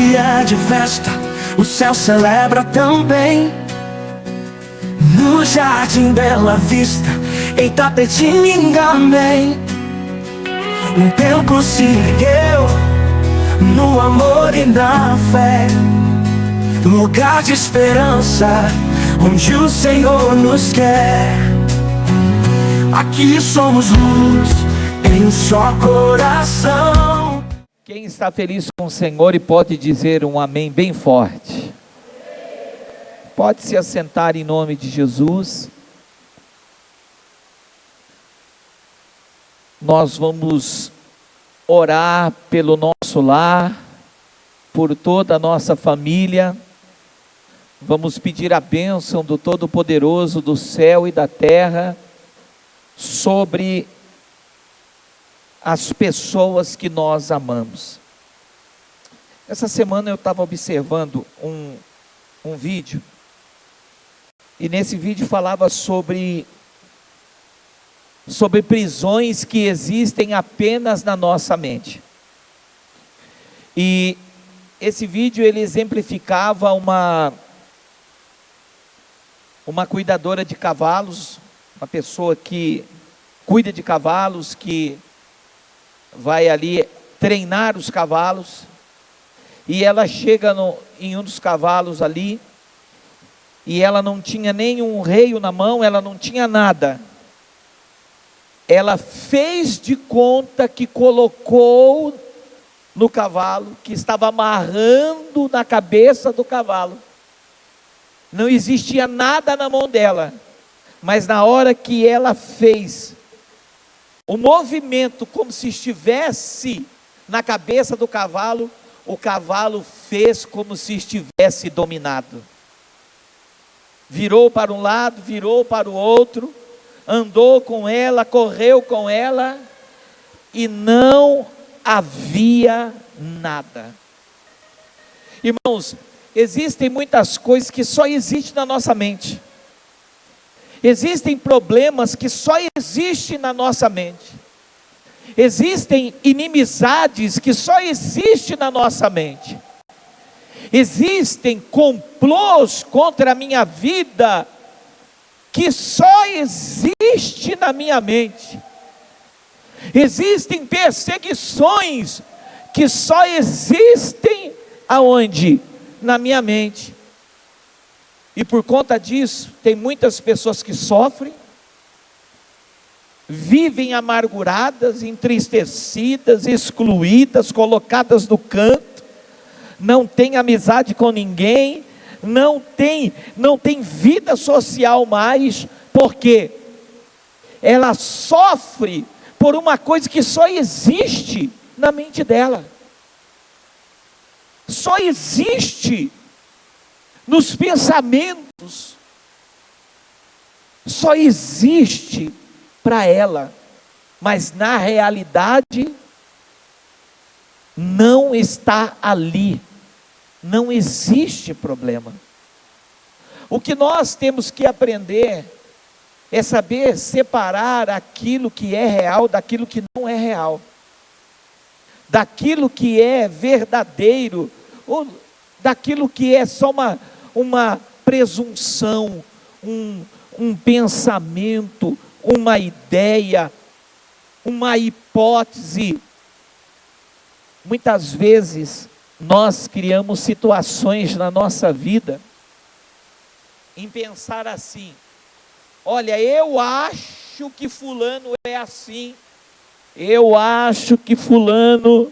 dia de festa, o céu celebra também. No Jardim Bela Vista, em Tapetininga, amém. Um tempo se ergueu no amor e na fé, lugar de esperança, onde o Senhor nos quer. Aqui somos luz em um só coração. Quem está feliz com o Senhor e pode dizer um amém bem forte? Pode se assentar em nome de Jesus. Nós vamos orar pelo nosso lar, por toda a nossa família. Vamos pedir a bênção do Todo-Poderoso do céu e da terra sobre as pessoas que nós amamos. Essa semana eu estava observando um vídeo, e nesse vídeo falava sobre prisões que existem apenas na nossa mente. E esse vídeo ele exemplificava uma cuidadora de cavalos, uma pessoa que cuida de cavalos, que vai ali treinar os cavalos, e ela chega em um dos cavalos ali, e ela não tinha nenhum reio na mão, ela não tinha nada. Ela fez de conta que colocou no cavalo, que estava amarrando na cabeça do cavalo. Não existia nada na mão dela, mas na hora que ela fez o movimento como se estivesse na cabeça do cavalo, o cavalo fez como se estivesse dominado. Virou para um lado, virou para o outro, andou com ela, correu com ela, e não havia nada. Irmãos, existem muitas coisas que só existem na nossa mente. Existem problemas que só existem na nossa mente. Existem inimizades que só existem na nossa mente. Existem complôs contra a minha vida que só existe na minha mente. Existem perseguições que só existem aonde? Na minha mente. E por conta disso, tem muitas pessoas que sofrem, vivem amarguradas, entristecidas, excluídas, colocadas no canto, não tem amizade com ninguém, não tem vida social mais, porque ela sofre por uma coisa que só existe na mente dela, só existe nos pensamentos, só existe para ela, mas na realidade não está ali, não existe problema. O que nós temos que aprender é saber separar aquilo que é real daquilo que não é real, daquilo que é verdadeiro, ou daquilo que é só uma presunção, um pensamento, uma ideia, uma hipótese. Muitas vezes nós criamos situações na nossa vida em pensar assim: olha, eu acho que fulano é assim, eu acho que fulano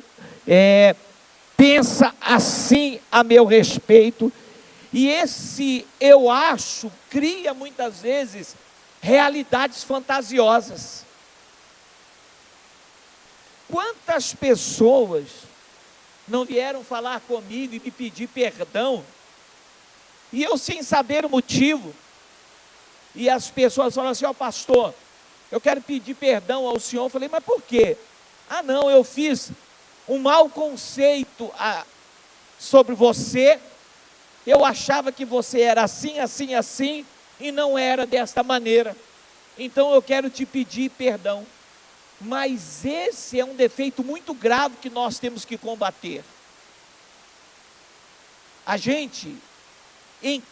pensa assim a meu respeito, e esse eu acho cria muitas vezes realidades fantasiosas. Quantas pessoas não vieram falar comigo e me pedir perdão, e eu sem saber o motivo, e as pessoas falam assim: ó, pastor, eu quero pedir perdão ao senhor. Eu falei: mas por quê? Ah não, eu fiz um mau conceito sobre você, eu achava que você era assim, assim, assim, e não era desta maneira, então eu quero te pedir perdão. Mas esse é um defeito muito grave que nós temos que combater. A gente, em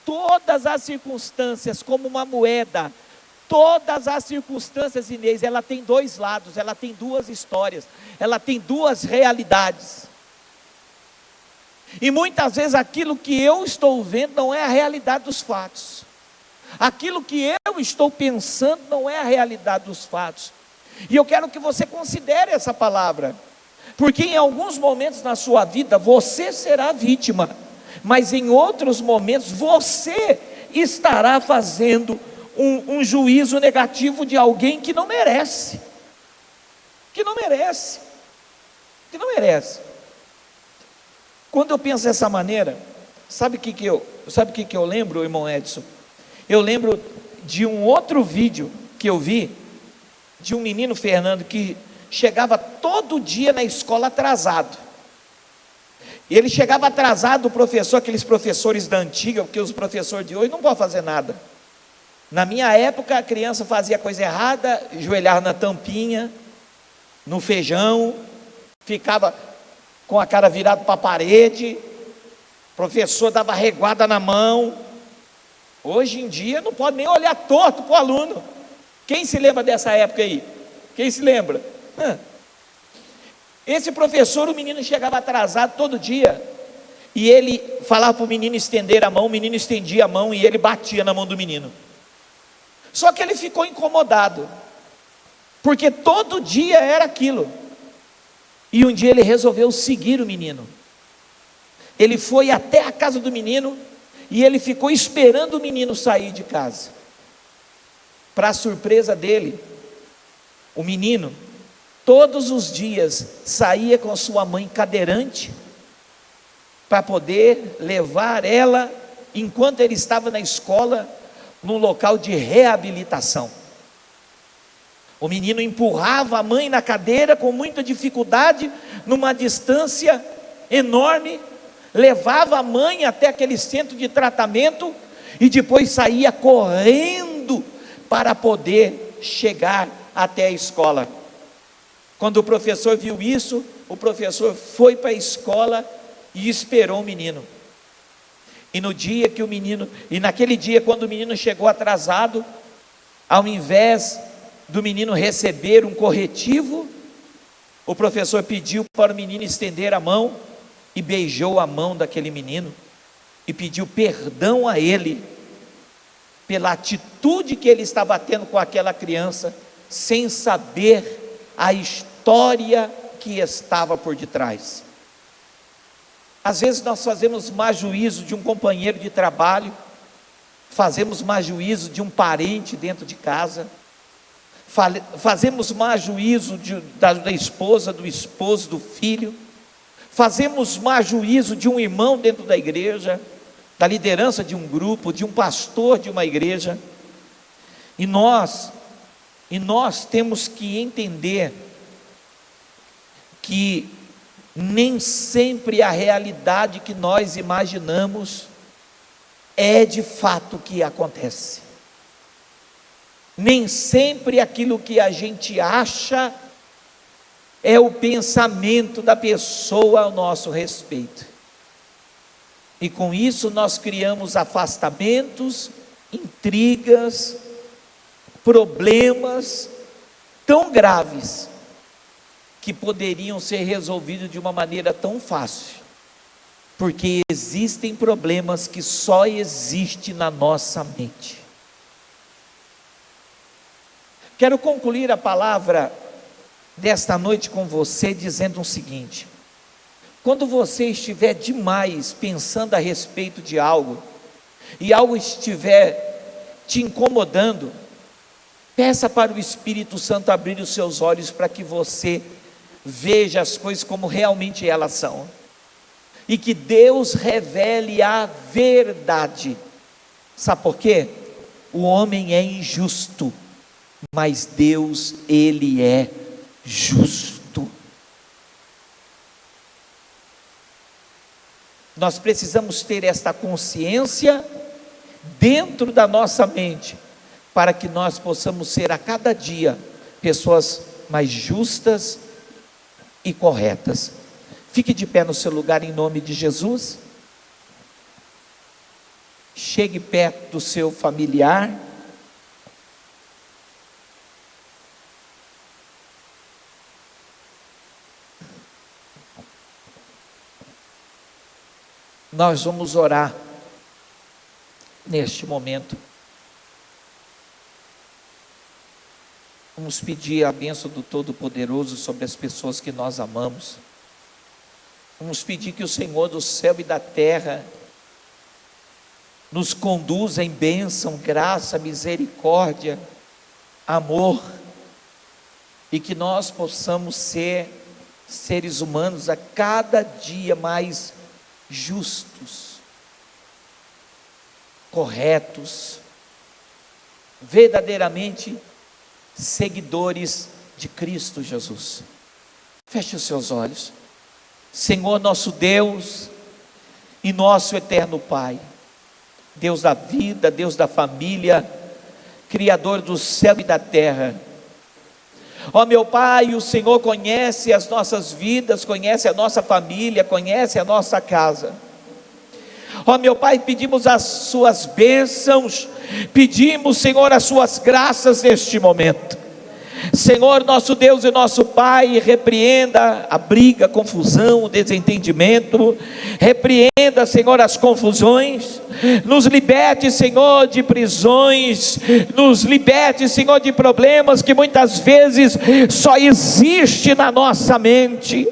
todas as circunstâncias, como uma moeda, todas as circunstâncias, Inês, ela tem dois lados, ela tem duas histórias, ela tem duas realidades. E muitas vezes aquilo que eu estou vendo não é a realidade dos fatos. Aquilo que eu estou pensando não é a realidade dos fatos. E eu quero que você considere essa palavra, porque em alguns momentos na sua vida você será vítima, mas em outros momentos você estará fazendo um juízo negativo de alguém que não merece. Que não merece. Que não merece. Quando eu penso dessa maneira, sabe o que eu lembro, irmão Edson? Eu lembro de um outro vídeo que eu vi, de um menino, Fernando, que chegava todo dia na escola atrasado. E ele chegava atrasado, o professor, aqueles professores da antiga, porque os professores de hoje não podem fazer nada. Na minha época, a criança fazia coisa errada, ajoelhava na tampinha, no feijão, ficava com a cara virada para a parede, o professor dava reguada na mão. Hoje em dia não pode nem olhar torto para o aluno. Quem se lembra dessa época aí? Quem se lembra? Esse professor, o menino chegava atrasado todo dia, e ele falava para o menino estender a mão, o menino estendia a mão e ele batia na mão do menino. Só que ele ficou incomodado, porque todo dia era aquilo. E um dia ele resolveu seguir o menino. Ele foi até a casa do menino e ele ficou esperando o menino sair de casa. Para a surpresa dele, o menino todos os dias saía com a sua mãe cadeirante para poder levar ela, enquanto ele estava na escola, num local de reabilitação. O menino empurrava a mãe na cadeira com muita dificuldade, numa distância enorme, levava a mãe até aquele centro de tratamento e depois saía correndo para poder chegar até a escola. Quando o professor viu isso, o professor foi para a escola e esperou o menino. E naquele dia, quando o menino chegou atrasado, ao invés do menino receber um corretivo, o professor pediu para o menino estender a mão e beijou a mão daquele menino e pediu perdão a ele pela atitude que ele estava tendo com aquela criança, sem saber a história que estava por detrás. Às vezes nós fazemos má juízo de um companheiro de trabalho, fazemos má juízo de um parente dentro de casa, fazemos má juízo da esposa, do esposo, do filho, fazemos má juízo de um irmão dentro da igreja, da liderança de um grupo, de um pastor de uma igreja. E nós temos que entender que nem sempre a realidade que nós imaginamos é de fato o que acontece. Nem sempre aquilo que a gente acha é o pensamento da pessoa ao nosso respeito. E com isso nós criamos afastamentos, intrigas, problemas tão graves que poderiam ser resolvidos de uma maneira tão fácil, porque existem problemas que só existem na nossa mente. Quero concluir a palavra desta noite com você dizendo o seguinte: quando você estiver demais pensando a respeito de algo, e algo estiver te incomodando, peça para o Espírito Santo abrir os seus olhos para que você veja as coisas como realmente elas são, e que Deus revele a verdade. Sabe por quê? O homem é injusto, mas Deus, Ele é justo. Nós precisamos ter esta consciência dentro da nossa mente, para que nós possamos ser a cada dia pessoas mais justas e corretas. Fique de pé no seu lugar em nome de Jesus. chegue perto do seu familiar. Nós vamos orar neste momento. Vamos pedir a bênção do Todo-Poderoso sobre as pessoas que nós amamos. Vamos pedir que o Senhor do céu e da terra nos conduza em bênção, graça, misericórdia, amor, e que nós possamos ser seres humanos a cada dia mais justos, corretos, verdadeiramente seguidores de Cristo Jesus. Feche os seus olhos. Senhor nosso Deus e nosso eterno Pai, Deus da vida, Deus da família, Criador do céu e da terra. Ó meu Pai, o Senhor conhece as nossas vidas, conhece a nossa família, conhece a nossa casa. Ó meu Pai, pedimos as suas bênçãos, pedimos, Senhor, as suas graças neste momento. Senhor, nosso Deus e nosso Pai, repreenda a briga, a confusão, o desentendimento, repreenda, Senhor, as confusões, nos liberte, Senhor, de prisões, nos liberte, Senhor, de problemas que muitas vezes só existe na nossa mente.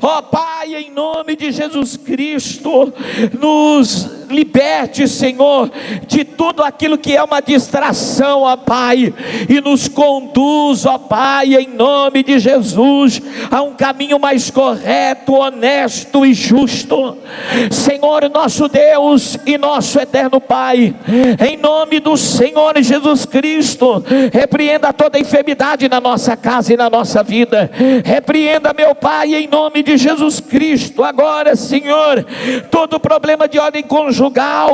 Ó Pai, em nome de Jesus Cristo, nos liberte, Senhor, de tudo aquilo que é uma distração, ó Pai, e nos conduz, ó Pai, em nome de Jesus, a um caminho mais correto, honesto e justo. Senhor, nosso Deus e nosso eterno Pai, em nome do Senhor Jesus Cristo, repreenda toda enfermidade na nossa casa e na nossa vida. Repreenda, meu Pai, em nome de Jesus Cristo, agora, Senhor, todo problema de ordem conjugal,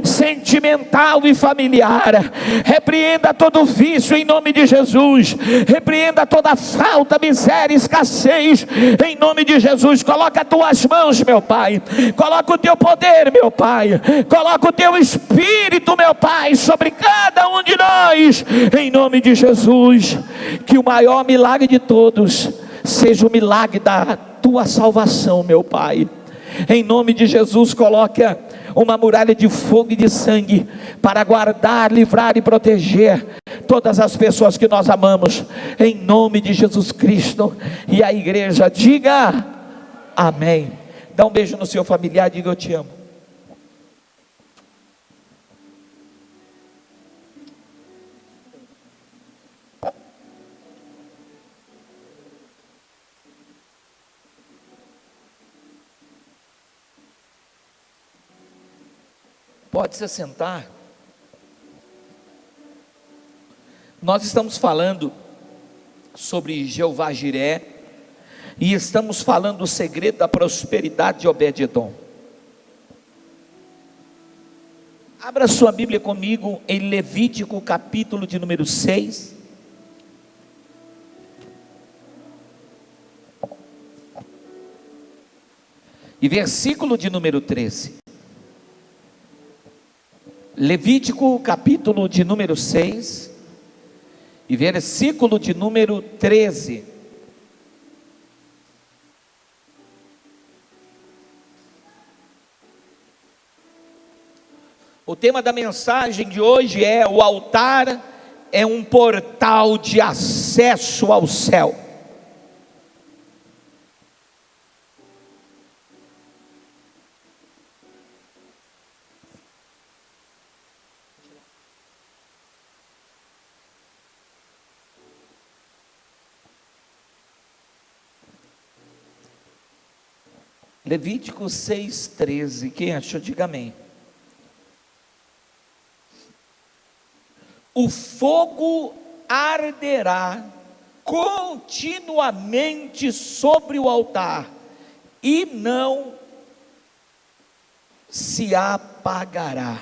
sentimental e familiar. Repreenda todo vício em nome de Jesus. Repreenda toda falta, miséria, escassez em nome de Jesus. Coloca as tuas mãos, meu Pai. Coloca o teu poder, meu Pai. Coloca o teu Espírito, meu Pai, sobre cada um de nós, em nome de Jesus. Que o maior milagre de todos seja o milagre da tua salvação, meu Pai. Em nome de Jesus, coloca uma muralha de fogo e de sangue para guardar, livrar e proteger todas as pessoas que nós amamos, em nome de Jesus Cristo. E a igreja diga amém. Dá um beijo no seu familiar, diga eu te amo. Pode se sentar. Nós estamos falando sobre Jeová Jiré, e estamos falando do segredo da prosperidade de Obed-edom. Abra sua Bíblia comigo em Levítico, capítulo de número 6. E versículo de número 13. Levítico, capítulo de número 6, e versículo de número 13. O tema da mensagem de hoje é: o altar é um portal de acesso ao céu. Levítico 6,13, quem achou, diga amém. O fogo arderá continuamente sobre o altar e não se apagará.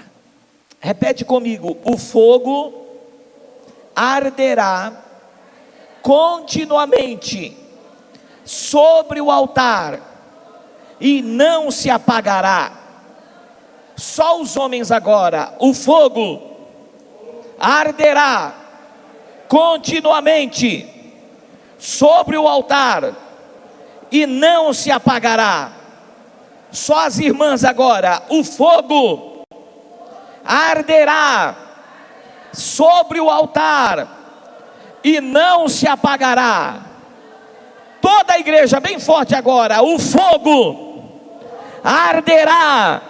Repete comigo: o fogo arderá continuamente sobre o altar e não se apagará. Só os homens agora. O fogo arderá continuamente sobre o altar e não se apagará. Só as irmãs agora. O fogo arderá sobre o altar e não se apagará. Toda a igreja bem forte agora. O fogo arderá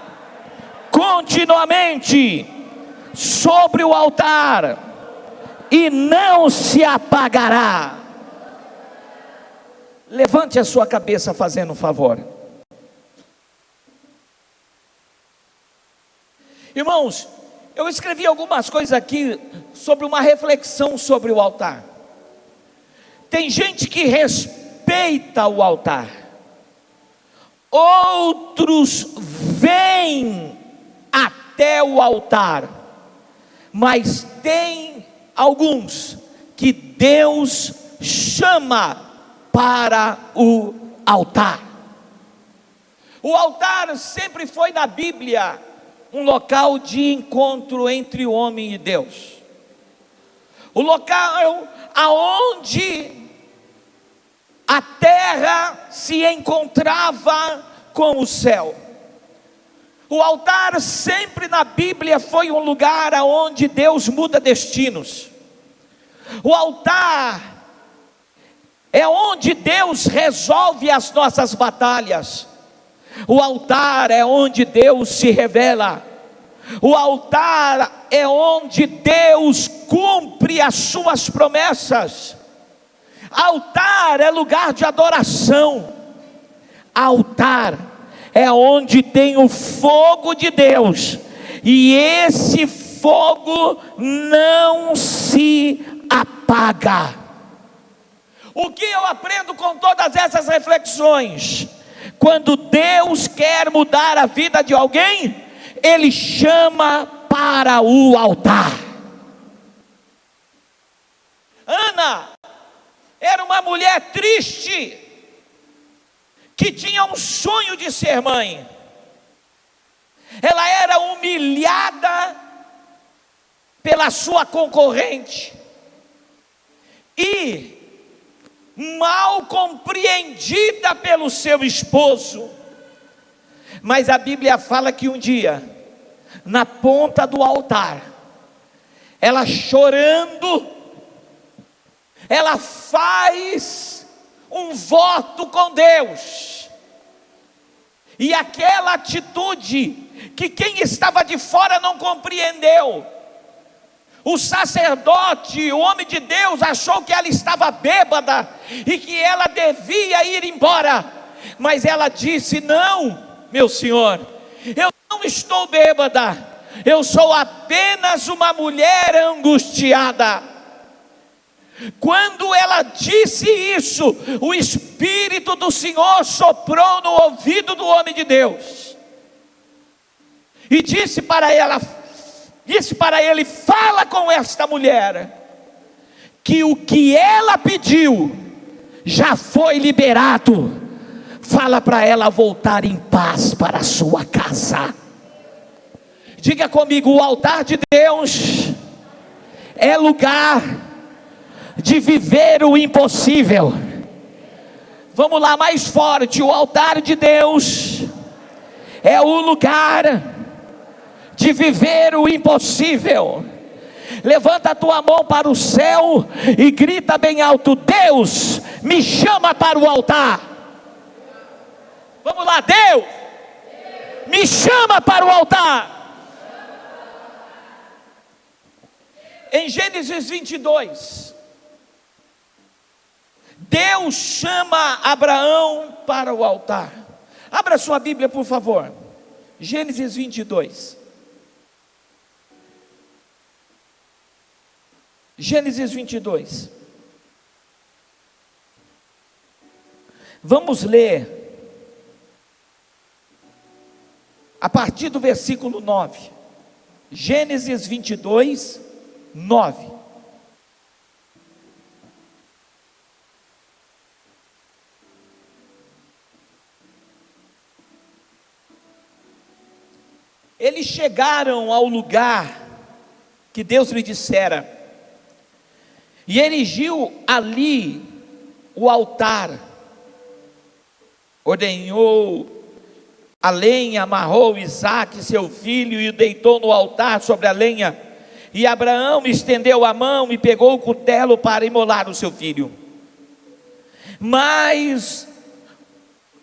continuamente sobre o altar e não se apagará. Levante a sua cabeça fazendo um favor. Irmãos, eu escrevi algumas coisas aqui sobre uma reflexão sobre o altar. Tem gente que respeita o altar, outros vêm até o altar, mas tem alguns que Deus chama para o altar. O altar sempre foi na Bíblia um local de encontro entre o homem e Deus, o local aonde a terra se encontrava com o céu. O altar sempre na Bíblia foi um lugar aonde Deus muda destinos. O altar é onde Deus resolve as nossas batalhas. O altar é onde Deus se revela. O altar é onde Deus cumpre as suas promessas. Altar é lugar de adoração. Altar é onde tem o fogo de Deus, e esse fogo não se apaga. O que eu aprendo com todas essas reflexões? Quando Deus quer mudar a vida de alguém, Ele chama para o altar. Ana era uma mulher triste, que tinha um sonho de ser mãe. Ela era humilhada pela sua concorrente e mal compreendida pelo seu esposo. Mas a Bíblia fala que um dia, na ponta do altar, ela chorando, ela faz um voto com Deus, e aquela atitude que quem estava de fora não compreendeu. O sacerdote, o homem de Deus, achou que ela estava bêbada e que ela devia ir embora, mas ela disse: não, meu senhor, eu não estou bêbada, eu sou apenas uma mulher angustiada. Quando ela disse isso, o Espírito do Senhor soprou no ouvido do homem de Deus e disse para ele: fala com esta mulher, que o que ela pediu já foi liberado. Fala para ela voltar em paz para a sua casa. Diga comigo: o altar de Deus é lugar de viver o impossível. Vamos lá, mais forte. O altar de Deus é o lugar de viver o impossível. Levanta a tua mão para o céu e grita bem alto: Deus me chama para o altar. Vamos lá: Deus me chama para o altar. Em Gênesis 22, Deus chama Abraão para o altar. Abra sua Bíblia, por favor. Gênesis 22. Gênesis 22. Vamos ler a partir do versículo 9. Gênesis 22, 9. Eles chegaram ao lugar que Deus lhe dissera, e erigiu ali o altar, ordenhou a lenha, amarrou Isaque seu filho, e o deitou no altar sobre a lenha, e Abraão estendeu a mão e pegou o cutelo para imolar o seu filho. Mas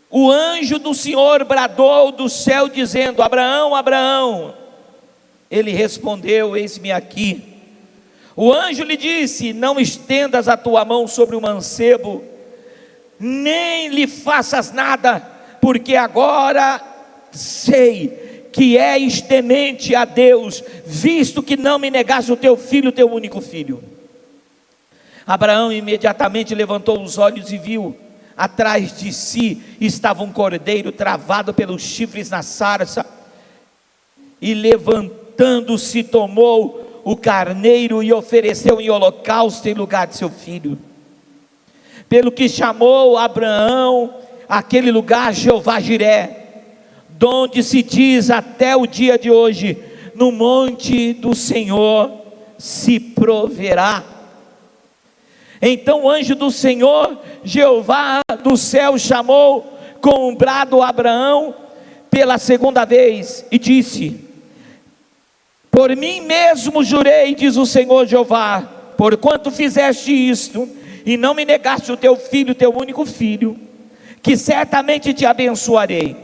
o anjo do Senhor bradou do céu dizendo: Abraão, Abraão. Ele respondeu: eis-me aqui. O anjo lhe disse: não estendas a tua mão sobre o mancebo, nem lhe faças nada, porque agora sei que és temente a Deus, visto que não me negaste o teu filho, teu único filho. Abraão imediatamente levantou os olhos e viu, atrás de si estava um cordeiro travado pelos chifres na sarça, e levantando-se tomou o carneiro e ofereceu em holocausto em lugar de seu filho. Pelo que chamou Abraão aquele lugar Jeová Jiré, donde se diz até o dia de hoje: no monte do Senhor se proverá. Então o anjo do Senhor, Jeová do céu, chamou com um brado Abraão pela segunda vez e disse: por mim mesmo jurei, diz o Senhor Jeová, porquanto fizeste isto, e não me negaste o teu filho, teu único filho, que certamente te abençoarei,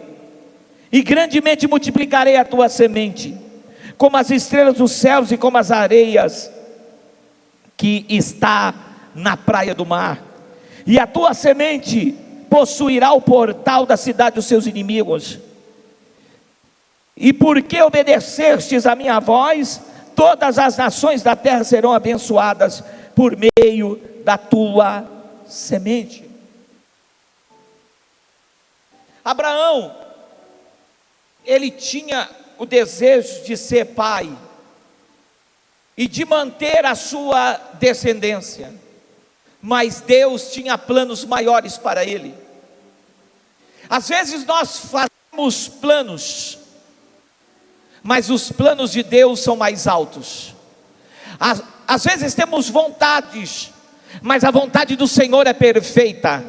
e grandemente multiplicarei a tua semente, como as estrelas dos céus e como as areias que está na praia do mar, e a tua semente possuirá o portal da cidade dos seus inimigos. E porque obedecestes a minha voz, todas as nações da terra serão abençoadas por meio da tua semente. Abraão, ele tinha o desejo de ser pai e de manter a sua descendência, mas Deus tinha planos maiores para ele. Às vezes nós fazemos planos, mas os planos de Deus são mais altos. Às vezes temos vontades, mas a vontade do Senhor é perfeita.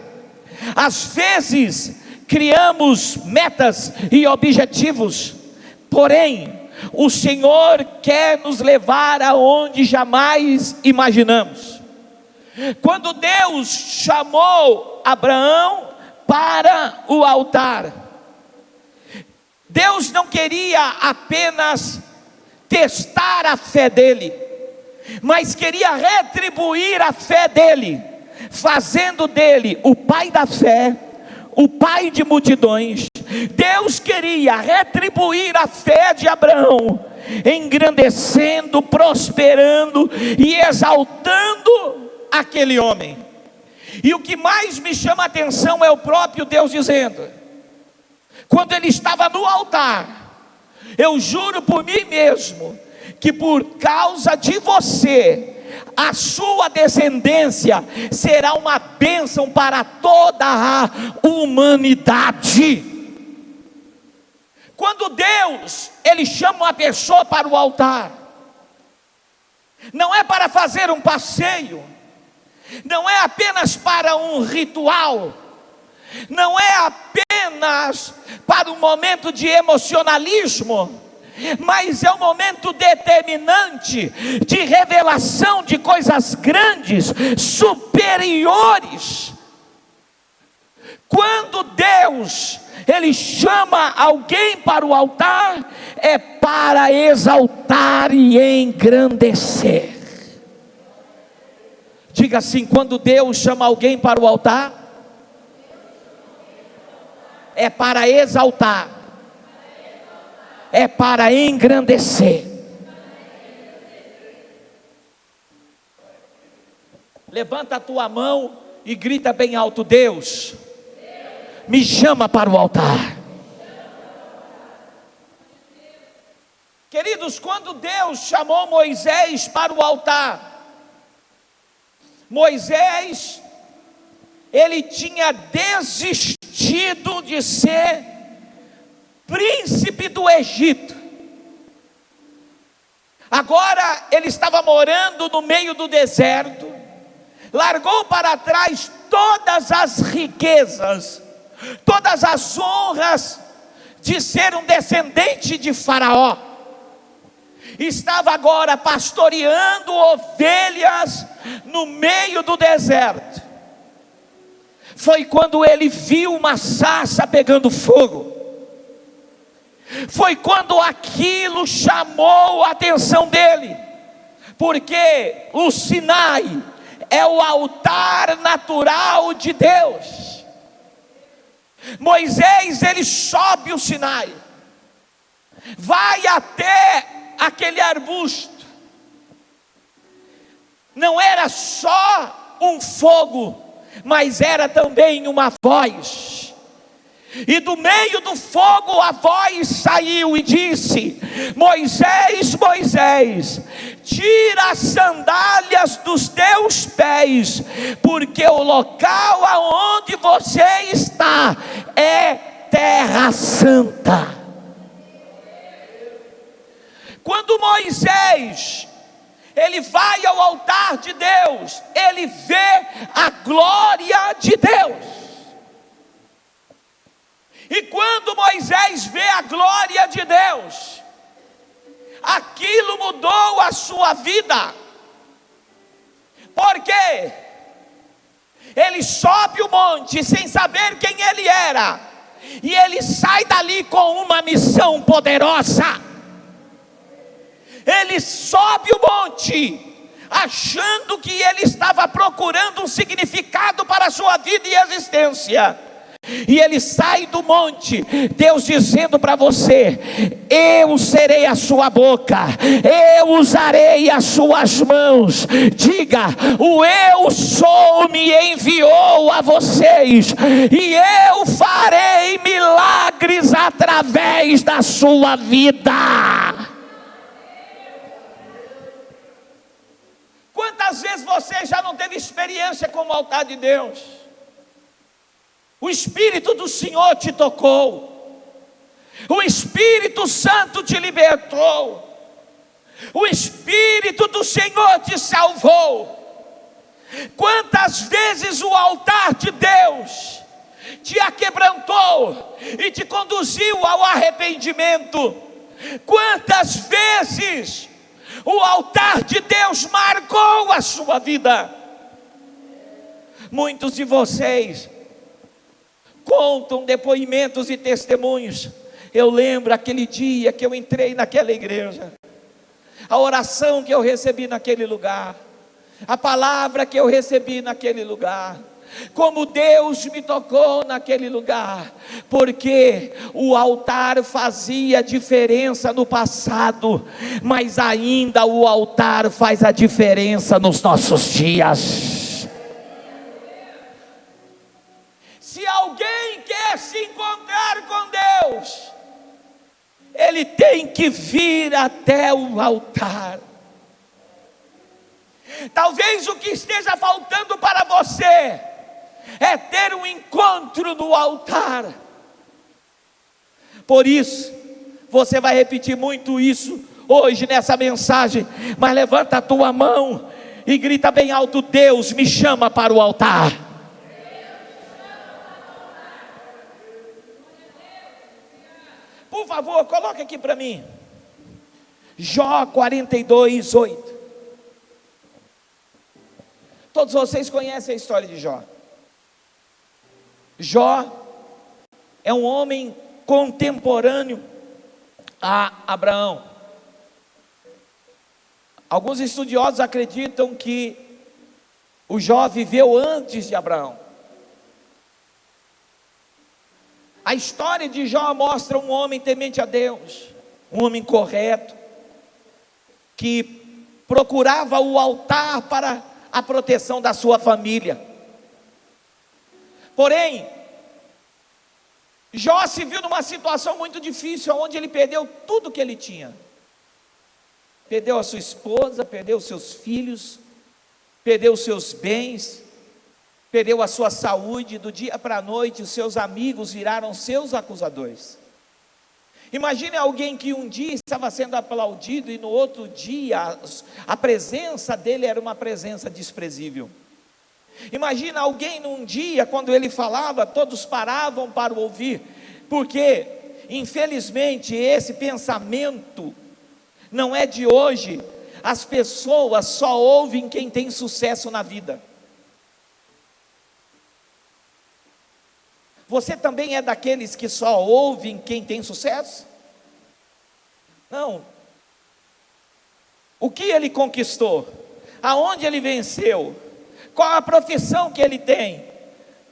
Às vezes criamos metas e objetivos, porém o Senhor quer nos levar aonde jamais imaginamos. Quando Deus chamou Abraão para o altar, Deus não queria apenas testar a fé dele, mas queria retribuir a fé dele, fazendo dele o pai da fé, o pai de multidões. Deus queria retribuir a fé de Abraão, engrandecendo, prosperando e exaltando aquele homem. E o que mais me chama a atenção é o próprio Deus dizendo, quando ele estava no altar: eu juro por mim mesmo, que por causa de você, a sua descendência será uma bênção para toda a humanidade. Quando Deus, ele chama uma pessoa para o altar, não é para fazer um passeio, não é apenas para um ritual, não é apenas para um momento de emocionalismo, mas é um momento determinante de revelação de coisas grandes, superiores. Quando Deus, ele chama alguém para o altar, é para exaltar e engrandecer. Diga assim: quando Deus chama alguém para o altar, é para exaltar, é para engrandecer. Levanta a tua mão e grita bem alto: Deus me chama para o altar. Queridos, quando Deus chamou Moisés para o altar, Moisés, ele tinha desistido de ser príncipe do Egito, Agora ele estava morando no meio do deserto, largou para trás todas as riquezas, todas as honras de ser um descendente de Faraó. Estava agora pastoreando ovelhas no meio do deserto. Foi quando ele viu uma sarça pegando fogo. Foi quando aquilo chamou a atenção dele, porque o Sinai é o altar natural de Deus. Moisés, ele sobe o Sinai, vai até aquele arbusto. Não era só um fogo, mas era também uma voz. E do meio do fogo a voz saiu e disse: Moisés, Moisés, tira as sandálias dos teus pés, porque o local aonde você está é terra santa. Quando Moisés, ele vai ao altar de Deus, ele vê a glória de Deus. E quando Moisés vê a glória de Deus, aquilo mudou a sua vida. Porque ele sobe o monte sem saber quem ele era, e ele sai dali com uma missão poderosa. Ele sobe o monte achando que ele estava procurando um significado para a sua vida e existência. E ele sai do monte, Deus dizendo para você: eu serei a sua boca, eu usarei as suas mãos. Diga: o eu sou me enviou a vocês, e eu farei milagres através da sua vida. Quantas vezes você já não teve experiência com o altar de Deus? O Espírito do Senhor te tocou, o Espírito Santo te libertou, o Espírito do Senhor te salvou. Quantas vezes o altar de Deus te aquebrantou e te conduziu ao arrependimento? Quantas vezes o altar de Deus marcou a sua vida? Muitos de vocês contam depoimentos e testemunhos. Eu lembro aquele dia que eu entrei naquela igreja, a oração que eu recebi naquele lugar, a palavra que eu recebi naquele lugar, como Deus me tocou naquele lugar, porque o altar fazia diferença no passado, mas ainda o altar faz a diferença nos nossos dias. Se alguém quer se encontrar com Deus, ele tem que vir até o altar. Talvez o que esteja faltando para você é ter um encontro no altar. Por isso, você vai repetir muito isso hoje nessa mensagem, mas levanta a tua mão e grita bem alto: Deus me chama para o altar. Por favor, coloca aqui para mim, Jó 42, 8. Todos vocês conhecem a história de Jó. Jó é um homem contemporâneo a Abraão. Alguns estudiosos acreditam que o Jó viveu antes de Abraão. A história de Jó mostra um homem temente a Deus, um homem correto, que procurava o altar para a proteção da sua família. Porém, Jó se viu numa situação muito difícil, onde ele perdeu tudo que ele tinha. Perdeu a sua esposa, perdeu os seus filhos, perdeu os seus bens, perdeu a sua saúde. Do dia para a noite, os seus amigos viraram seus acusadores. Imagine alguém que um dia estava sendo aplaudido e no outro dia a presença dele era uma presença desprezível. Imagina alguém num dia, quando ele falava, todos paravam para o ouvir, porque infelizmente esse pensamento não é de hoje. As pessoas só ouvem quem tem sucesso na vida. Você também é daqueles que só ouvem quem tem sucesso? Não. O que ele conquistou? Aonde ele venceu? Qual a profissão que ele tem?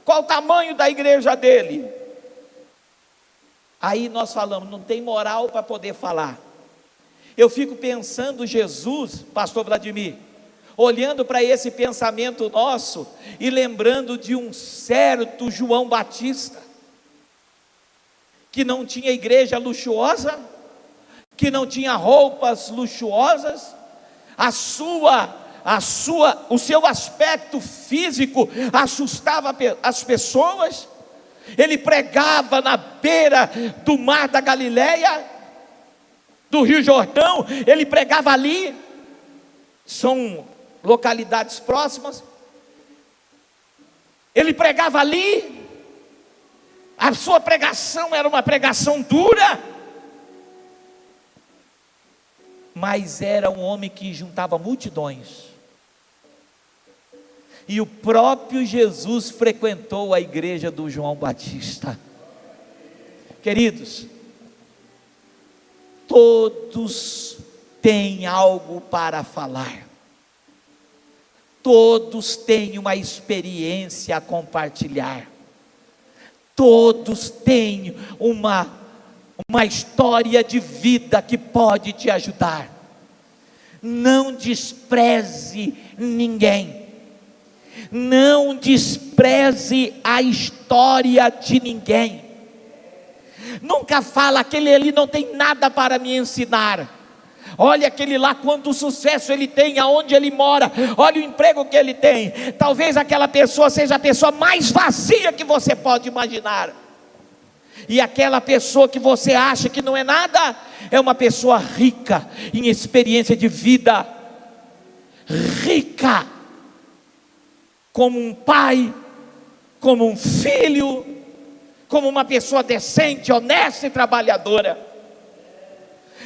Qual o tamanho da igreja dele? Aí nós falamos, não tem moral para poder falar. Eu fico pensando Jesus, pastor Vladimir, olhando para esse pensamento nosso e lembrando de um certo João Batista, que não tinha igreja luxuosa, que não tinha roupas luxuosas, o seu aspecto físico assustava as pessoas. Ele pregava na beira do mar da Galileia, do Rio Jordão, ele pregava ali, são localidades próximas, ele pregava ali, a sua pregação era uma pregação dura, mas era um homem que juntava multidões, e o próprio Jesus frequentou a igreja do João Batista. Queridos, todos têm algo para falar, todos têm uma experiência a compartilhar, todos têm uma história de vida que pode te ajudar. Não despreze ninguém, não despreze a história de ninguém. Nunca fala, aquele ali não tem nada para me ensinar. Olha aquele lá, quanto sucesso ele tem, aonde ele mora, olha o emprego que ele tem. Talvez aquela pessoa seja a pessoa mais vazia que você pode imaginar. E aquela pessoa que você acha que não é nada, é uma pessoa rica em experiência de vida, rica como um pai, como um filho, como uma pessoa decente, honesta e trabalhadora.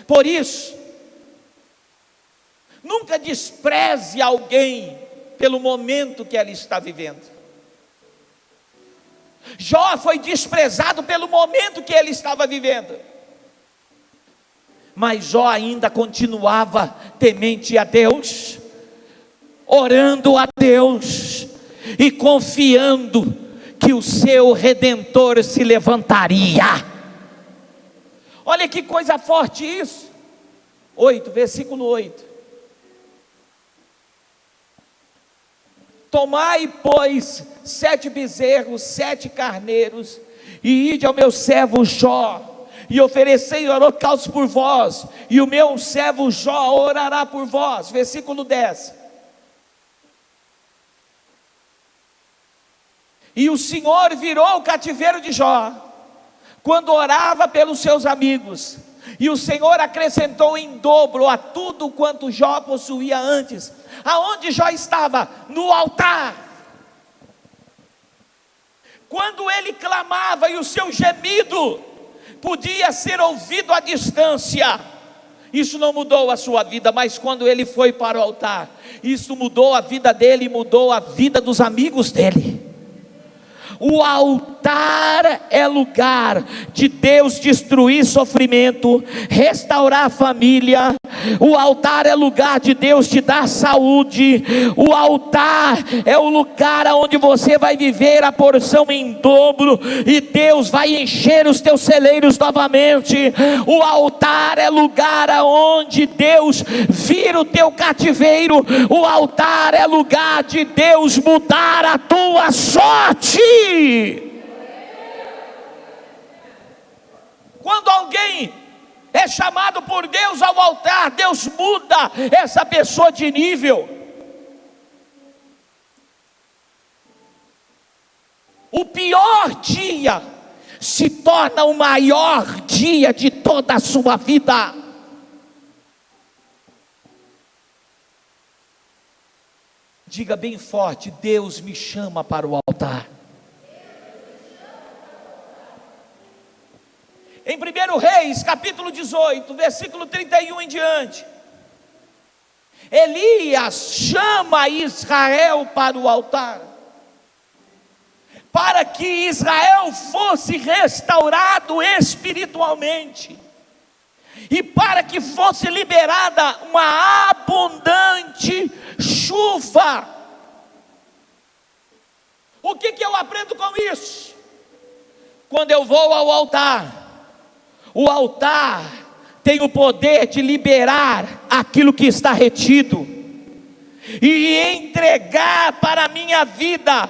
Por isso, nunca despreze alguém pelo momento que ela está vivendo. Jó foi desprezado pelo momento que ele estava vivendo, mas Jó ainda continuava temente a Deus, orando a Deus e confiando que o seu Redentor se levantaria. Olha que coisa forte isso. 8, versículo 8. Tomai, pois, 7 bezerros, 7 carneiros, e ide ao meu servo Jó, e oferecei holocaustos por vós, e o meu servo Jó orará por vós. Versículo 10. E o Senhor virou o cativeiro de Jó, quando orava pelos seus amigos, e o Senhor acrescentou em dobro a tudo quanto Jó possuía antes. Aonde Jó estava? No altar. Quando ele clamava e o seu gemido podia ser ouvido à distância, isso não mudou a sua vida, mas quando ele foi para o altar, isso mudou a vida dele e mudou a vida dos amigos dele. O altar é lugar de Deus destruir sofrimento, restaurar a família. O altar é lugar de Deus te dar saúde. O altar é o lugar onde você vai viver a porção em dobro, e Deus vai encher os teus celeiros novamente. O altar é lugar onde Deus vira o teu cativeiro. O altar é lugar de Deus mudar a tua sorte. Quando alguém é chamado por Deus ao altar, Deus muda essa pessoa de nível. O pior dia se torna o maior dia de toda a sua vida. Diga bem forte: Deus me chama para o altar. Em 1 Reis, capítulo 18, versículo 31 em diante, Elias chama Israel para o altar, para que Israel fosse restaurado espiritualmente, e para que fosse liberada uma abundante chuva. O que eu aprendo com isso? Quando eu vou ao altar, o altar tem o poder de liberar aquilo que está retido, e entregar para a minha vida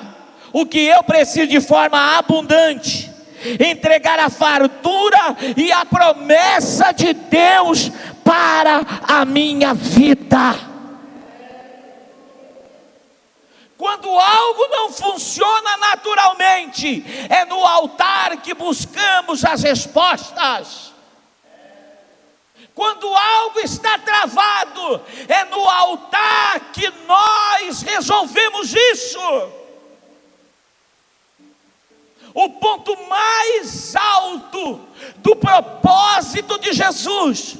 o que eu preciso de forma abundante, entregar a fartura e a promessa de Deus para a minha vida. Quando algo não funciona naturalmente, é no altar que buscamos as respostas. Quando algo está travado, é no altar que nós resolvemos isso. O ponto mais alto do propósito de Jesus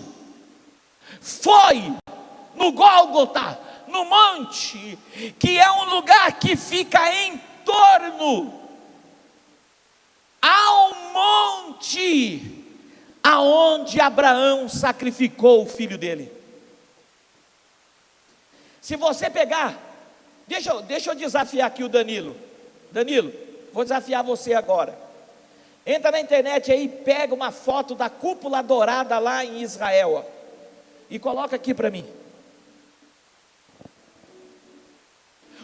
foi no Gólgota, no monte, que é um lugar que fica em torno ao monte aonde Abraão sacrificou o filho dele. Se você pegar, deixa eu desafiar aqui o Danilo. Danilo, vou desafiar você agora. Entra na internet aí, pega uma foto da cúpula dourada lá em Israel, ó, e coloca aqui para mim.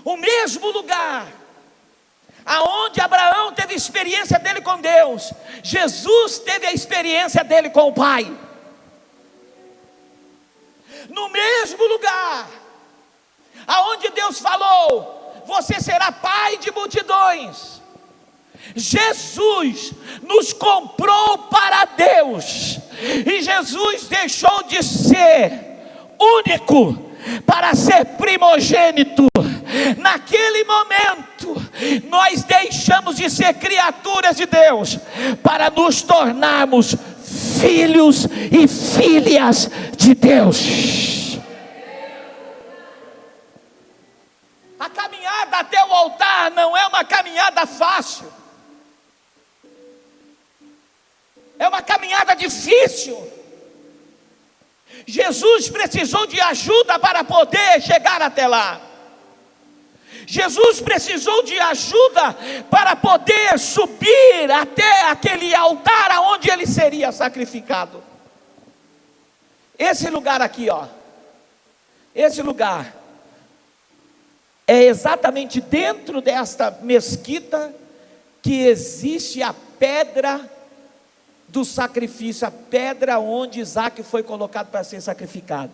O mesmo lugar aonde Abraão teve a experiência dele com Deus, Jesus teve a experiência dele com o Pai. No mesmo lugar aonde Deus falou: você será pai de multidões, Jesus nos comprou para Deus, e Jesus deixou de ser único para ser primogênito. Naquele momento, nós deixamos de ser criaturas de Deus para nos tornarmos filhos e filhas de Deus. A caminhada até o altar não é uma caminhada fácil, é uma caminhada difícil. Jesus precisou de ajuda para poder chegar até lá. Jesus precisou de ajuda para poder subir até aquele altar aonde ele seria sacrificado. Esse lugar aqui, ó, esse lugar é exatamente dentro desta mesquita que existe a pedra do sacrifício, a pedra onde Isaac foi colocado para ser sacrificado.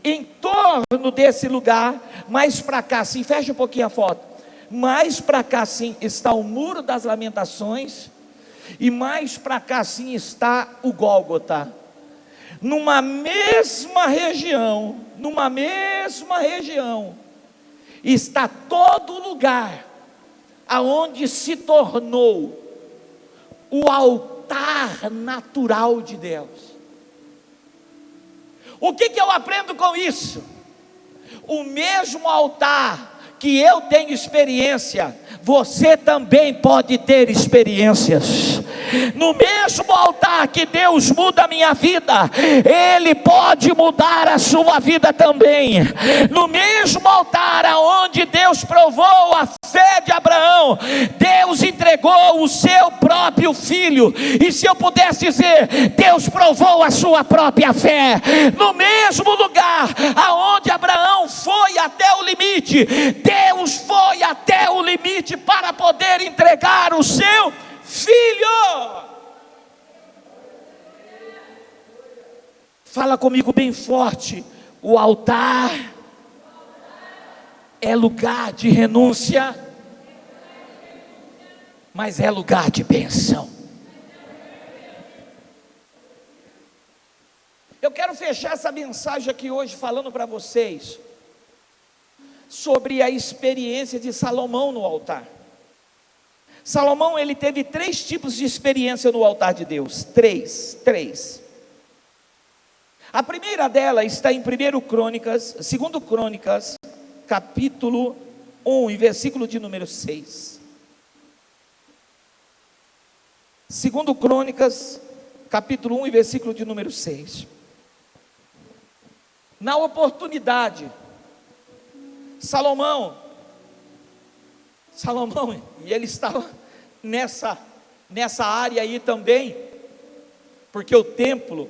Em torno desse lugar, mais para cá assim, fecha um pouquinho a foto, mais para cá assim está o muro das lamentações, e mais para cá assim está o Gólgota. Numa mesma região está todo o lugar aonde se tornou o altar natural de Deus. O que eu aprendo com isso? O mesmo altar que eu tenho experiência, você também pode ter experiências. No mesmo altar que Deus muda a minha vida, Ele pode mudar a sua vida também. No mesmo altar aonde Deus provou a fé de Abraão, Deus entregou o seu próprio filho. E se eu pudesse dizer, Deus provou a sua própria fé. No mesmo lugar aonde Abraão foi até o limite, Deus foi até o limite para poder entregar o seu filho. Fala comigo bem forte: o altar é lugar de renúncia, mas é lugar de bênção. Eu quero fechar essa mensagem aqui hoje falando para vocês sobre a experiência de Salomão no altar. Salomão, ele teve 3 tipos de experiência no altar de Deus. Três. A primeira dela está em 2 Crônicas, capítulo 1, e versículo de número 6. 2 Crônicas, capítulo 1 e versículo de número 6. Na oportunidade, Salomão, e ele estava nessa área aí também, porque o templo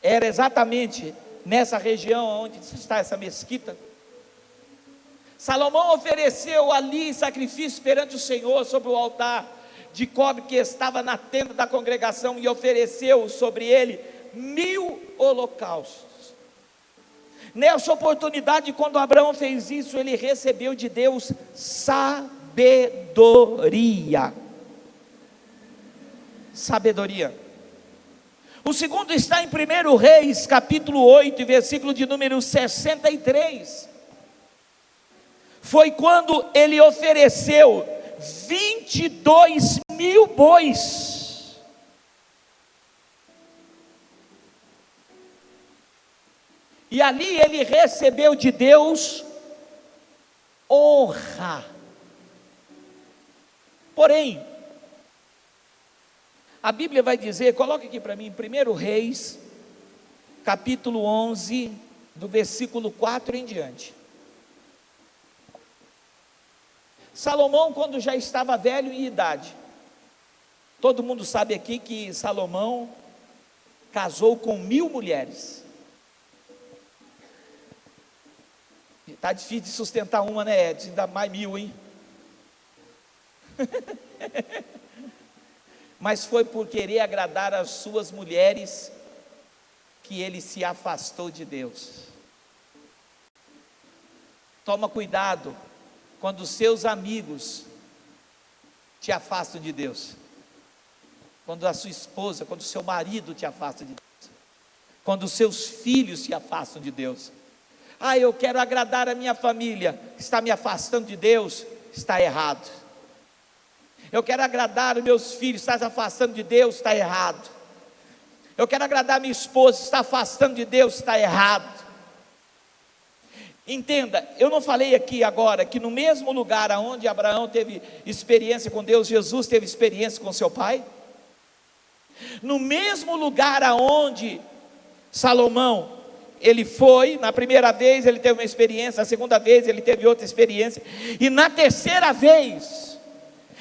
era exatamente nessa região onde está essa mesquita. Salomão ofereceu ali sacrifício perante o Senhor sobre o altar de cobre que estava na tenda da congregação, e ofereceu sobre ele 1000 holocaustos. Nessa oportunidade, quando Abraão fez isso, ele recebeu de Deus sabedoria. O segundo está em 1 Reis, capítulo 8, versículo de número 63. Foi quando ele ofereceu 22.000 bois. E ali ele recebeu de Deus honra. Porém, a Bíblia vai dizer, coloca aqui para mim, 1 Reis, capítulo 11, do versículo 4 em diante. Salomão, quando já estava velho em idade, todo mundo sabe aqui que Salomão casou com 1000 mulheres. Está difícil de sustentar uma, né, Edson? Ainda mais 1000, hein? Mas foi por querer agradar as suas mulheres que ele se afastou de Deus. Toma cuidado quando os seus amigos te afastam de Deus, quando a sua esposa, quando o seu marido te afasta de Deus, quando os seus filhos te afastam de Deus. Eu quero agradar a minha família, está me afastando de Deus, está errado. Eu quero agradar os meus filhos, está se afastando de Deus, está errado. Eu quero agradar a minha esposa, está afastando de Deus, está errado. Entenda, eu não falei aqui agora que no mesmo lugar onde Abraão teve experiência com Deus, Jesus teve experiência com seu pai? No mesmo lugar aonde Salomão, ele foi, na primeira vez ele teve uma experiência, na segunda vez ele teve outra experiência, e na terceira vez,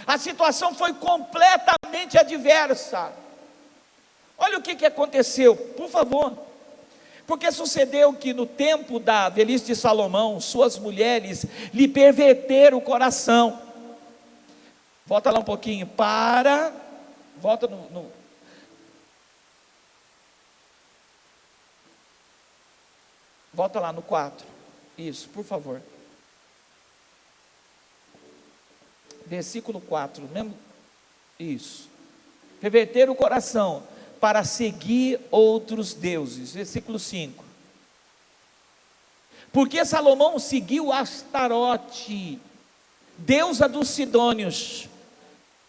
a situação foi completamente adversa. Olha o que aconteceu, por favor. Porque sucedeu que no tempo da velhice de Salomão, suas mulheres lhe perverteram o coração. Volta lá um pouquinho, volta volta lá no 4, isso, por favor. Versículo 4, mesmo? Isso. Perverter o coração para seguir outros deuses. Versículo 5. Porque Salomão seguiu Astarote, deusa dos Sidônios.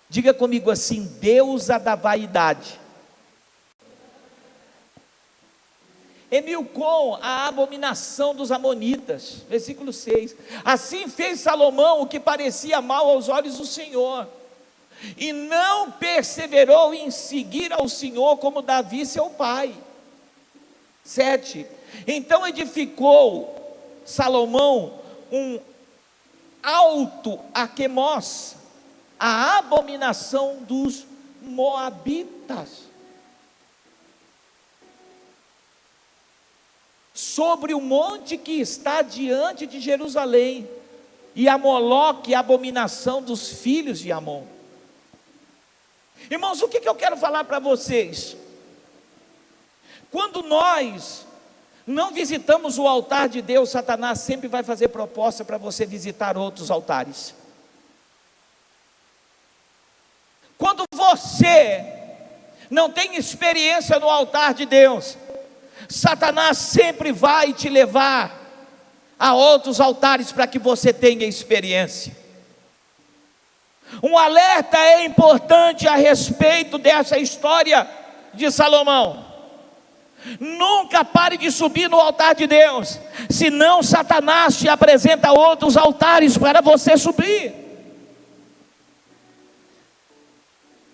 Diga comigo assim, deusa da vaidade. E Milcom, a abominação dos amonitas. Versículo 6. Assim fez Salomão o que parecia mal aos olhos do Senhor, e não perseverou em seguir ao Senhor como Davi seu pai. 7. Então edificou Salomão um alto a Quemós, a abominação dos moabitas, sobre o monte que está diante de Jerusalém, e a Moloque, a abominação dos filhos de Amon. Irmãos, o que eu quero falar para vocês? Quando nós não visitamos o altar de Deus, Satanás sempre vai fazer proposta para você visitar outros altares. Quando você não tem experiência no altar de Deus, Satanás sempre vai te levar a outros altares para que você tenha experiência. Um alerta é importante a respeito dessa história de Salomão. Nunca pare de subir no altar de Deus, senão Satanás te apresenta outros altares para você subir.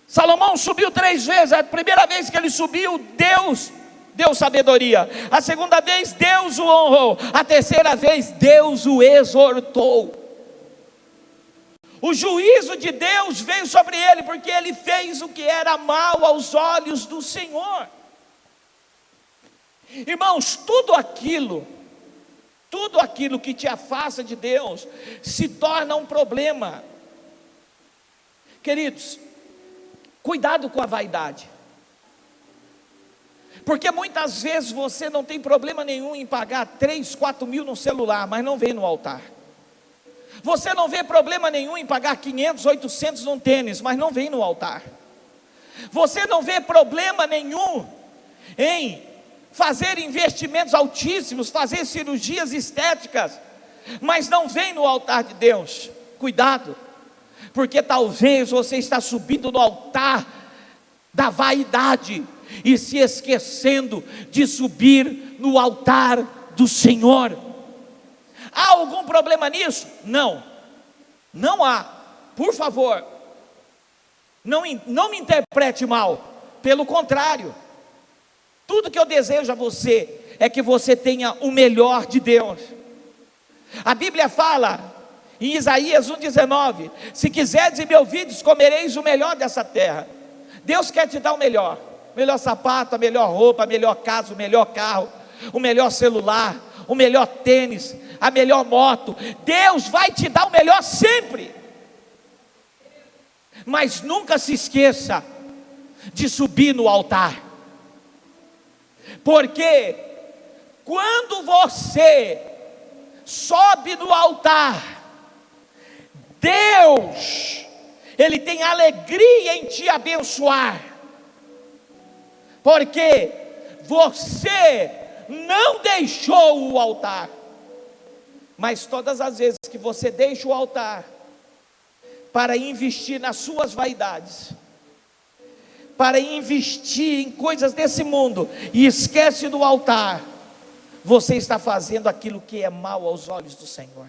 Salomão subiu 3 vezes. A primeira vez que ele subiu, Deus deu sabedoria. A segunda vez, Deus o honrou. A terceira vez, Deus o exortou. O juízo de Deus veio sobre ele, porque ele fez o que era mal aos olhos do Senhor. Irmãos, tudo aquilo que te afasta de Deus, se torna um problema. Queridos, cuidado com a vaidade. Porque muitas vezes você não tem problema nenhum em pagar 3, 4 mil no celular, mas não vem no altar. Você não vê problema nenhum em pagar 500, 800 num tênis, mas não vem no altar. Você não vê problema nenhum em fazer investimentos altíssimos, fazer cirurgias estéticas, mas não vem no altar de Deus. Cuidado, porque talvez você está subindo no altar da vaidade e se esquecendo de subir no altar do Senhor. Há algum problema nisso? Não, não há. Por favor, não me interprete mal. Pelo contrário, tudo que eu desejo a você é que você tenha o melhor de Deus. A Bíblia fala em Isaías 1,19: se quiserdes e me ouvides, comereis o melhor dessa terra. Deus quer te dar o melhor sapato, a melhor roupa, a melhor casa, o melhor carro, o melhor celular, o melhor tênis, a melhor moto. Deus vai te dar o melhor sempre. Mas nunca se esqueça de subir no altar. Porque quando você sobe no altar, Deus, Ele tem alegria em te abençoar. Porque você não deixou o altar. Mas todas as vezes que você deixa o altar para investir nas suas vaidades, para investir em coisas desse mundo, e esquece do altar, você está fazendo aquilo que é mal aos olhos do Senhor.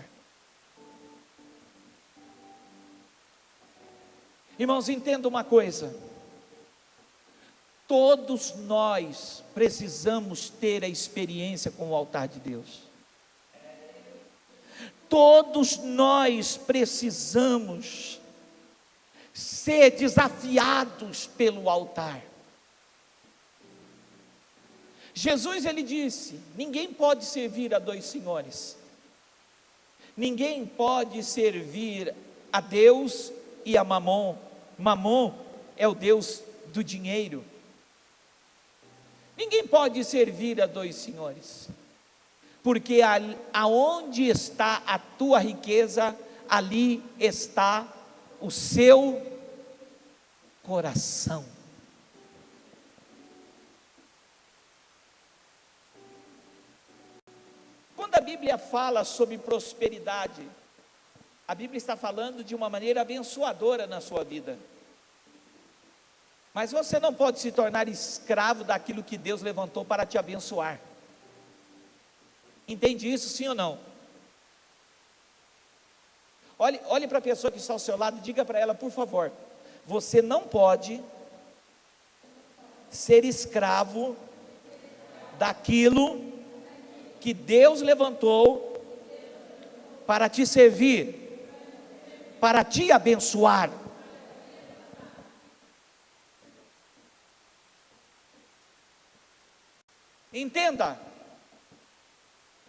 Irmãos, entenda uma coisa: todos nós precisamos ter a experiência com o altar de Deus. Todos nós precisamos ser desafiados pelo altar. Jesus, ele disse: ninguém pode servir a 2 senhores. Ninguém pode servir a Deus e a Mamon. Mamon é o Deus do dinheiro. Ninguém pode servir a 2 senhores. Porque aonde está a tua riqueza, ali está o seu coração. Quando a Bíblia fala sobre prosperidade, a Bíblia está falando de uma maneira abençoadora na sua vida. Mas você não pode se tornar escravo daquilo que Deus levantou para te abençoar. Entende isso, sim ou não? Olhe para a pessoa que está ao seu lado e diga para ela, por favor: você não pode ser escravo daquilo que Deus levantou para te servir, para te abençoar. Entenda,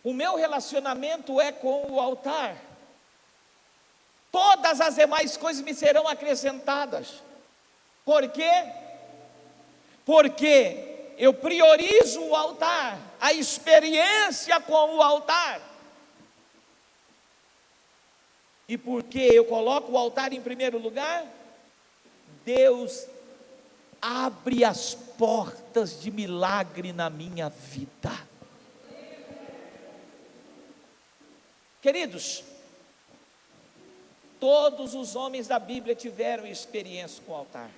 o meu relacionamento é com o altar. Todas as demais coisas me serão acrescentadas. Por quê? Porque eu priorizo o altar, a experiência com o altar. E porque eu coloco o altar em primeiro lugar, Deus abre as portas de milagre na minha vida. Queridos, todos os homens da Bíblia tiveram experiência com o altar,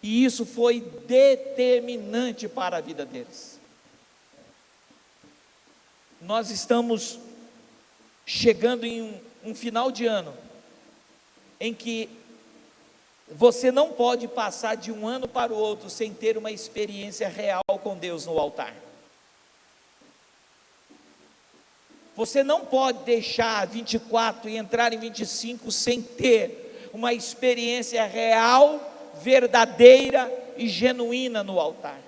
e isso foi determinante para a vida deles. Nós estamos chegando em um final de ano, em que você não pode passar de um ano para o outro sem ter uma experiência real com Deus no altar. Você não pode deixar 24 e entrar em 25 sem ter uma experiência real, verdadeira e genuína no altar.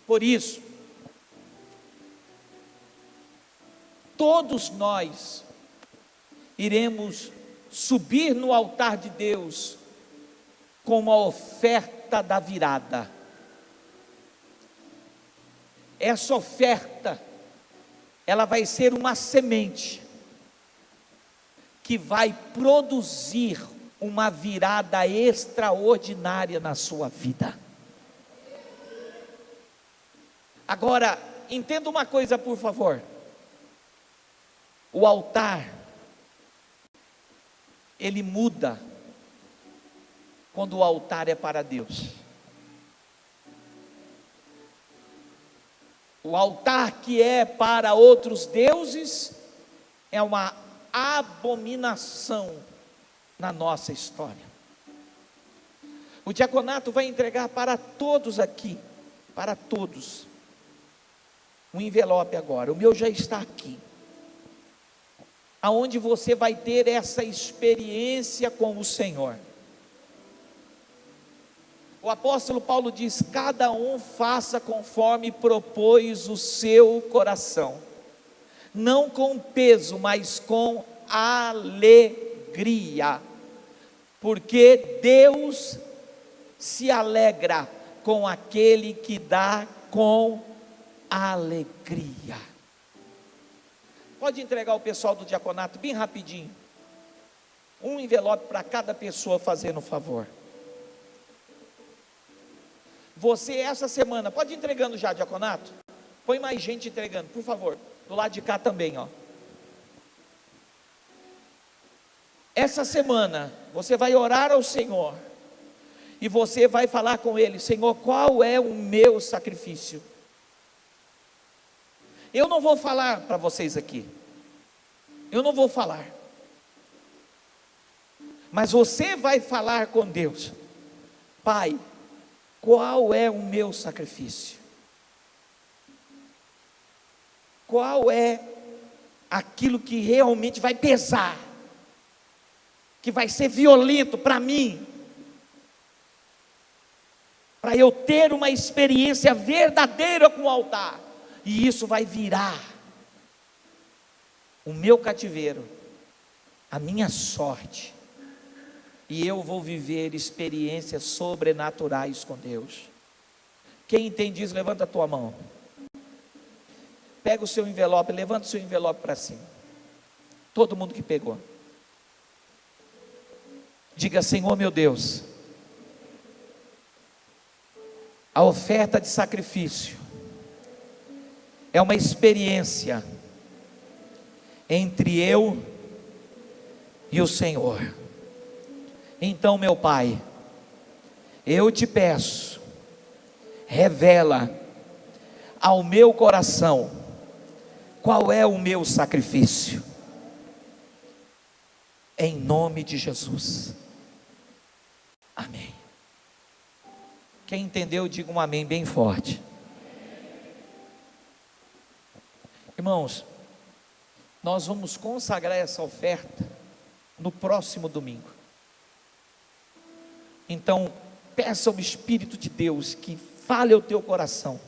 Por isso, todos nós iremos subir no altar de Deus com uma oferta da virada. Essa oferta, ela vai ser uma semente que vai produzir uma virada extraordinária na sua vida. Agora, entenda uma coisa, por favor. O altar, ele muda quando o altar é para Deus. O altar que é para outros deuses é uma abominação na nossa história. O diaconato vai entregar para todos aqui, para todos, um envelope agora. O meu já está aqui, aonde você vai ter essa experiência com o Senhor. O apóstolo Paulo diz: cada um faça conforme propôs o seu coração, não com peso, mas com alegria, porque Deus se alegra com aquele que dá com alegria. Pode entregar o pessoal do diaconato bem rapidinho, um envelope para cada pessoa, fazendo um favor. Você, essa semana, pode ir entregando já, diaconato? Põe mais gente entregando, por favor. Do lado de cá também, ó. Essa semana, você vai orar ao Senhor, e você vai falar com Ele: Senhor, qual é o meu sacrifício? Eu não vou falar para vocês aqui, eu não vou falar, mas você vai falar com Deus: Pai, qual é o meu sacrifício? Qual é aquilo que realmente vai pesar, que vai ser violento para mim, para eu ter uma experiência verdadeira com o altar? E isso vai virar o meu cativeiro, a minha sorte, e eu vou viver experiências sobrenaturais com Deus. Quem entende isso, levanta a tua mão. Pega o seu envelope, levanta o seu envelope para cima. Todo mundo que pegou, diga: Senhor meu Deus, a oferta de sacrifício é uma experiência entre eu e o Senhor. Então, meu Pai, eu te peço, revela ao meu coração qual é o meu sacrifício, em nome de Jesus, amém. Quem entendeu, diga um amém bem forte. Irmãos, nós vamos consagrar essa oferta no próximo domingo. Então, peça ao Espírito de Deus que fale ao teu coração,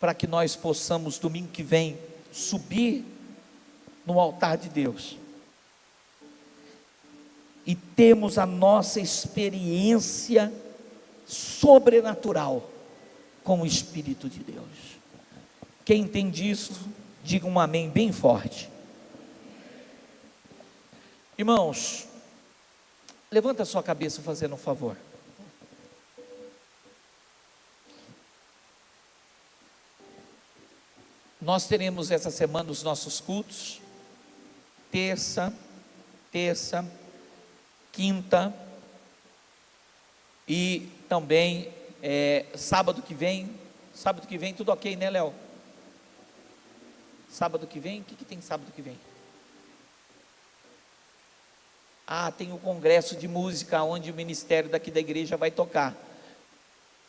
para que nós possamos, domingo que vem, subir no altar de Deus e temos a nossa experiência sobrenatural com o Espírito de Deus. Quem entende isso, diga um amém bem forte. Irmãos, Levanta a sua cabeça fazendo um favor. Nós teremos essa semana os nossos cultos, terça, quinta e também sábado que vem tudo ok, né, Léo? Sábado que vem, o que tem sábado que vem? Tem o congresso de música, onde o ministério daqui da igreja vai tocar,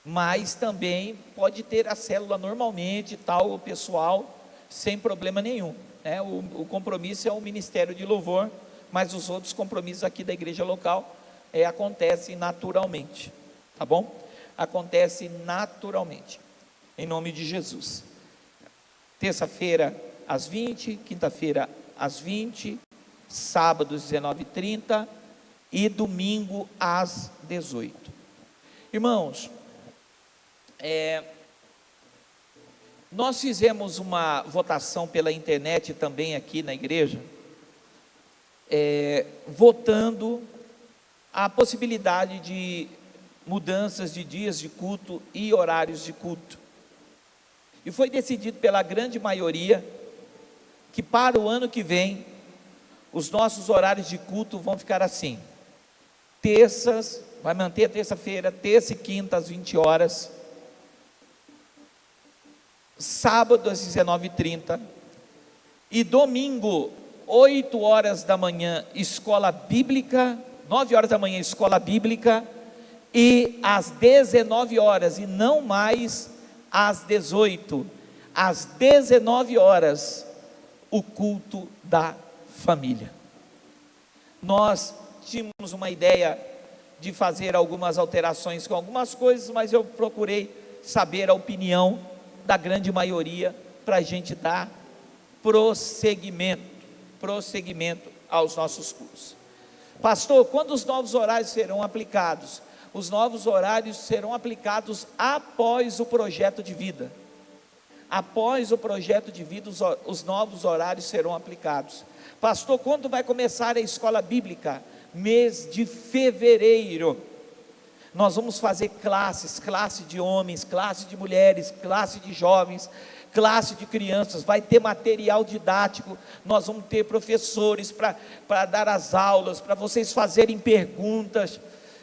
mas também pode ter a célula normalmente, o pessoal, sem problema nenhum, né? O compromisso é o ministério de louvor, mas os outros compromissos aqui da igreja local acontecem naturalmente, tá bom? Acontece naturalmente, em nome de Jesus. Terça-feira às 20, quinta-feira às 20, sábado às 19h30 e domingo às 18h. Irmãos, nós fizemos uma votação pela internet também aqui na igreja, votando a possibilidade de mudanças de dias de culto e horários de culto. E foi decidido pela grande maioria que para o ano que vem os nossos horários de culto vão ficar assim: terças, vai manter a terça-feira, terça e quinta às 20 horas, sábado às 19h30 e domingo 8 horas da manhã escola bíblica, 9 horas da manhã escola bíblica e às 19 horas e não mais às 18, às 19 horas o culto da família. Nós tínhamos uma ideia de fazer algumas alterações com algumas coisas, mas eu procurei saber a opinião da grande maioria para a gente dar prosseguimento aos nossos cultos. Pastor, quando os novos horários serão aplicados? Os novos horários serão aplicados após o projeto de vida. Após o projeto de vida, os novos horários serão aplicados. Pastor, quando vai começar a escola bíblica? Mês de fevereiro. Nós vamos fazer classes, classe de homens, classe de mulheres, classe de jovens, classe de crianças, vai ter material didático, nós vamos ter professores para dar as aulas, para vocês fazerem perguntas,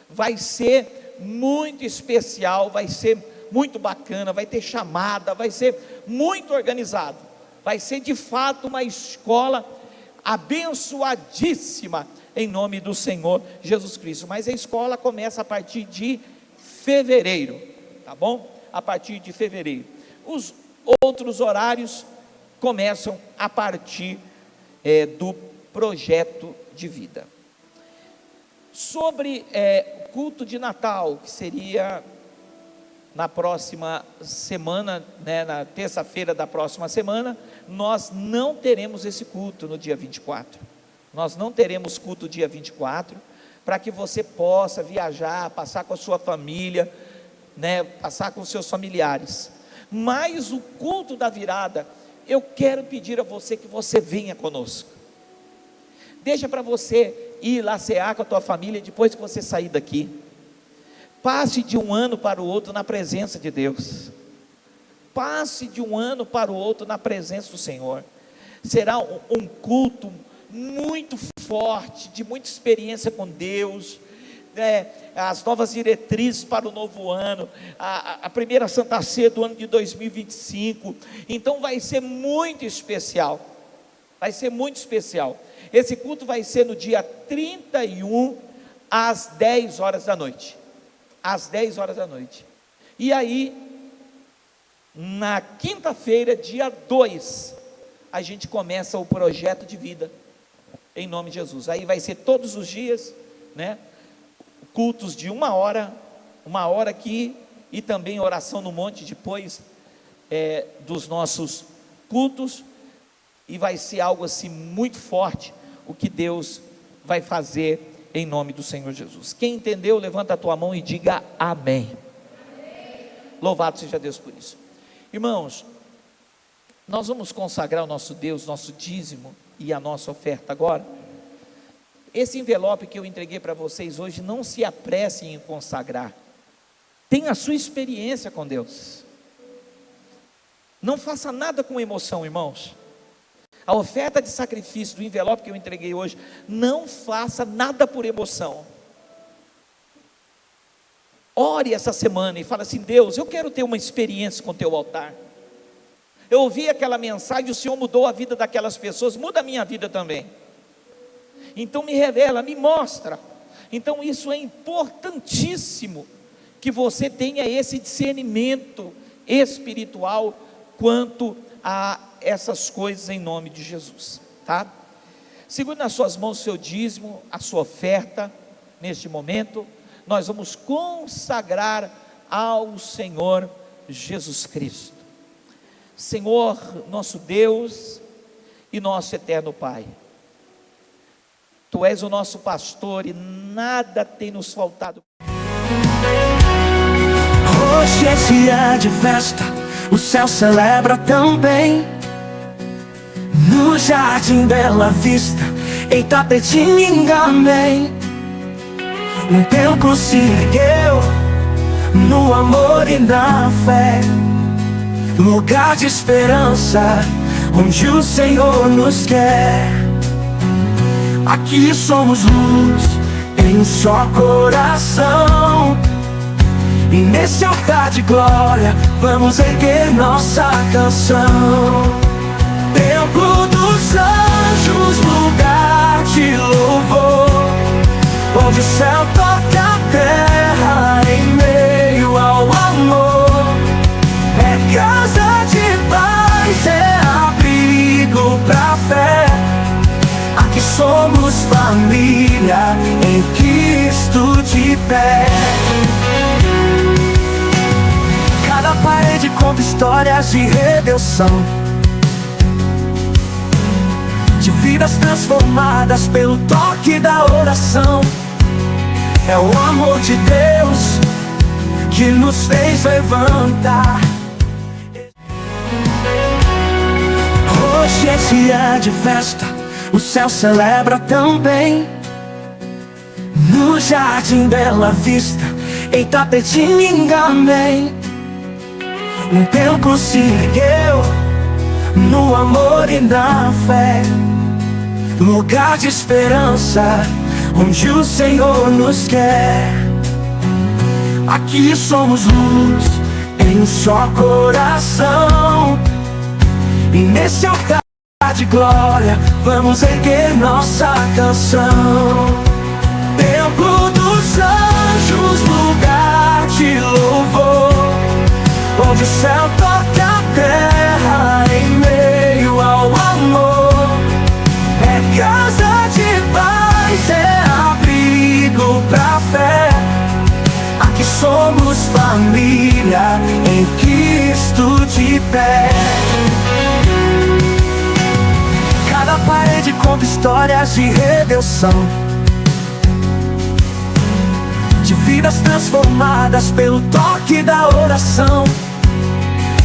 vai ser muito especial, vai ser muito bacana, vai ter chamada, vai ser muito organizado, vai ser de fato uma escola abençoadíssima, em nome do Senhor Jesus Cristo. Mas a escola começa a partir de fevereiro, tá bom? A partir de fevereiro. Os outros horários começam a partir do projeto de vida. Sobre o culto de Natal, que seria na próxima semana, né, na terça-feira da próxima semana, nós não teremos esse culto no dia 24. Nós não teremos culto dia 24, para que você possa viajar, passar com a sua família, né, passar com os seus familiares. Mas o culto da virada, eu quero pedir a você que você venha conosco. Deixa para você ir lá cear com a tua família depois que você sair daqui. Passe de um ano para o outro na presença de Deus. Passe de um ano para o outro na presença do Senhor. Será um culto muito forte, de muita experiência com Deus, as novas diretrizes para o novo ano, a primeira Santa Ceia do ano de 2025, então vai ser muito especial, esse culto vai ser no dia 31, às 10 horas da noite, e aí, na quinta-feira, dia 2, a gente começa o projeto de vida, em nome de Jesus. Aí vai ser todos os dias, né? Cultos de uma hora aqui, e também oração no monte depois dos nossos cultos, e vai ser algo assim muito forte, o que Deus vai fazer em nome do Senhor Jesus. Quem entendeu, levanta a tua mão e diga amém. Louvado seja Deus por isso. Irmãos, nós vamos consagrar o nosso Deus, nosso dízimo e a nossa oferta agora. Esse envelope que eu entreguei para vocês hoje, não se apressem em consagrar. Tenha a sua experiência com Deus. Não faça nada com emoção, irmãos. A oferta de sacrifício do envelope que eu entreguei hoje, não faça nada por emoção. Ore essa semana e fala assim: Deus, eu quero ter uma experiência com o teu altar. Eu ouvi aquela mensagem, o Senhor mudou a vida daquelas pessoas, muda a minha vida também. Então me revela, me mostra. Então isso é importantíssimo, que você tenha esse discernimento espiritual quanto a essas coisas, em nome de Jesus, tá? Segure nas suas mãos o seu dízimo, a sua oferta. Neste momento nós vamos consagrar ao Senhor Jesus Cristo. Senhor, nosso Deus e nosso eterno Pai, Tu és o nosso pastor e nada tem nos faltado. Hoje é dia de festa, o céu celebra também. No jardim Bela Vista, em Tapetinga, amém. Um templo se ergueu, no amor e na fé, lugar de esperança, onde o Senhor nos quer. Aqui somos luz, em um só coração, e nesse altar de glória, vamos erguer nossa canção. Templo dos anjos, lugar de louvor, onde o céu toca a terra, em meio ao amor. É casa de paz, é abrigo pra fé. Aqui somos família, em Cristo de pé. Cada parede conta histórias de redenção, de vidas transformadas pelo toque da oração. É o amor de Deus que nos fez levantar. Hoje é dia de festa, o céu celebra também. No jardim Bela Vista, em Tapetinga, amém. Um templo se ergueu, no amor e na fé, lugar de esperança, onde o Senhor nos quer. Aqui somos luz, em um só coração, e nesse altar de glória, vamos erguer nossa canção. Templo dos anjos, lugar de louvor, onde o céu toca a terra, em meio ao amor. É casa de paz, é abrigo pra fé. Aqui somos família, em Cristo de pé. Cada parede conta histórias de redenção, de vidas transformadas pelo toque da oração.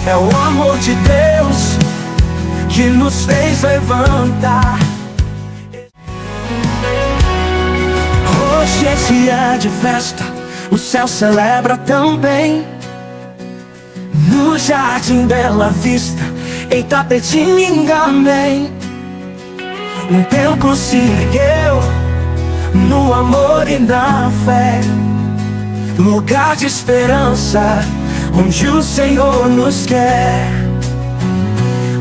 É o amor de Deus que nos fez levantar. Hoje é dia de festa, o céu celebra também. No jardim Bela Vista, em Tapetinga, amém. Um templo se ergueu, no amor e na fé, lugar de esperança, onde o Senhor nos quer.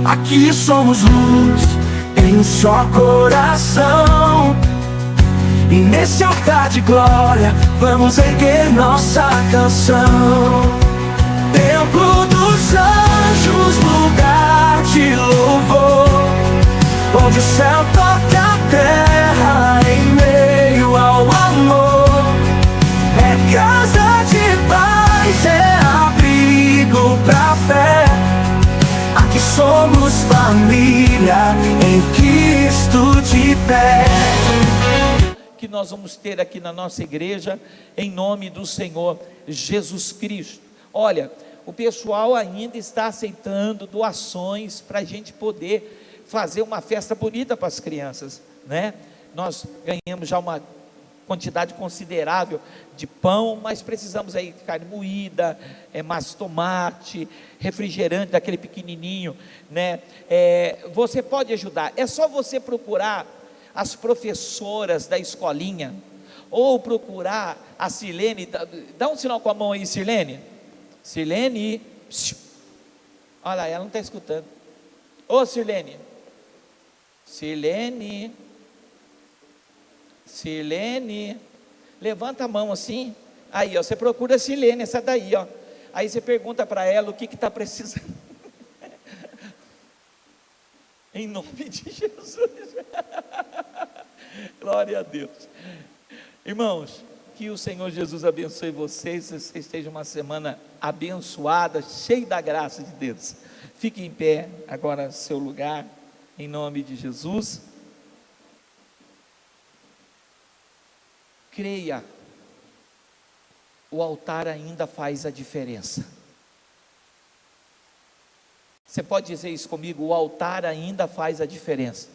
Aqui somos luz, em um só coração, e nesse altar de glória, vamos erguer nossa canção. Templo dos anjos, lugar de louvor, onde o céu toca a terra, em meio ao amor. É casa de paz, é abrigo pra fé. Aqui somos família, em Cristo de pé. Que nós vamos ter aqui na nossa igreja, em nome do Senhor Jesus Cristo. Olha, o pessoal ainda está aceitando doações para a gente poder fazer uma festa bonita para as crianças, né? nós ganhamos já uma quantidade considerável de pão, mas precisamos aí de carne moída, mais tomate, refrigerante daquele pequenininho, né? Você pode ajudar, é só você procurar as professoras da escolinha, ou procurar a Silene, dá um sinal com a mão aí, Silene, olha lá, ela não está escutando, ô Silene, levanta a mão assim, aí ó, você procura a Silene, essa daí ó, aí você pergunta para ela o que está precisando, em nome de Jesus, glória a Deus, irmãos, que o Senhor Jesus abençoe vocês, vocês estejam uma semana abençoada, cheia da graça de Deus. Fique em pé agora no seu lugar, em nome de Jesus. Creia, o altar ainda faz a diferença. Você pode dizer isso comigo? O altar ainda faz a diferença.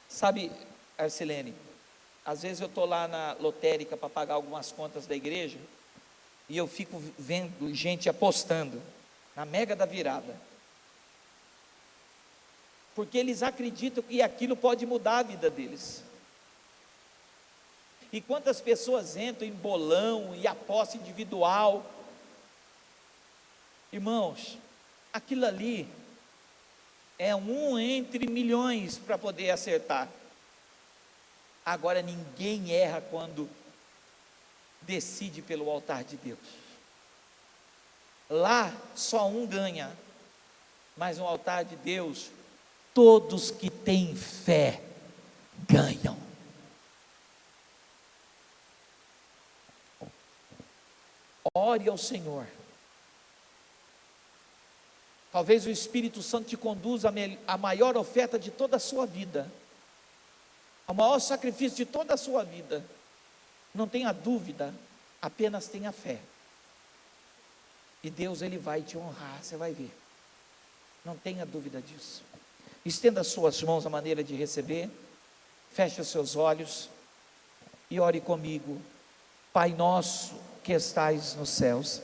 Sabe, Arcelene, às vezes eu estou lá na lotérica para pagar algumas contas da igreja, e eu fico vendo gente apostando na mega da virada, porque eles acreditam que aquilo pode mudar a vida deles. E quantas pessoas entram em bolão e aposta individual, irmãos, aquilo ali é um entre milhões para poder acertar. Agora ninguém erra quando decide pelo altar de Deus. Lá só um ganha, mas no altar de Deus, todos que têm fé ganham. Ore ao Senhor. Talvez o Espírito Santo te conduza a maior oferta de toda a sua vida, ao maior sacrifício de toda a sua vida. Não tenha dúvida, apenas tenha fé. E Deus, Ele vai te honrar, você vai ver. Não tenha dúvida disso. Estenda as suas mãos à maneira de receber. Feche os seus olhos e ore comigo. Pai nosso que estais nos céus,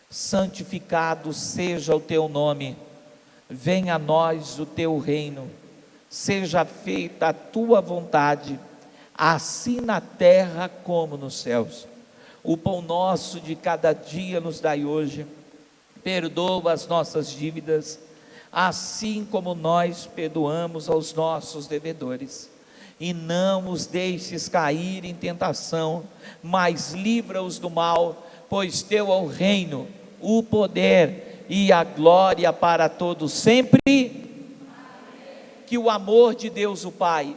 santificado seja o teu nome. Venha a nós o teu reino. Seja feita a tua vontade, assim na terra como nos céus. O pão nosso de cada dia nos dai hoje. Perdoa as nossas dívidas, assim como nós perdoamos aos nossos devedores. E não os deixes cair em tentação, mas livra-os do mal, pois teu é o reino, o poder e a glória para todos sempre. Que o amor de Deus o Pai,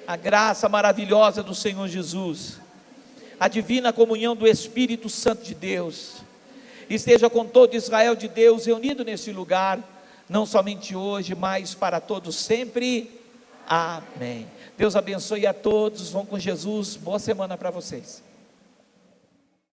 a graça maravilhosa do Senhor Jesus, a divina comunhão do Espírito Santo de Deus, esteja com todo Israel de Deus reunido nesse lugar, não somente hoje, mas para todos sempre. Amém. Deus abençoe a todos, vão com Jesus, boa semana para vocês.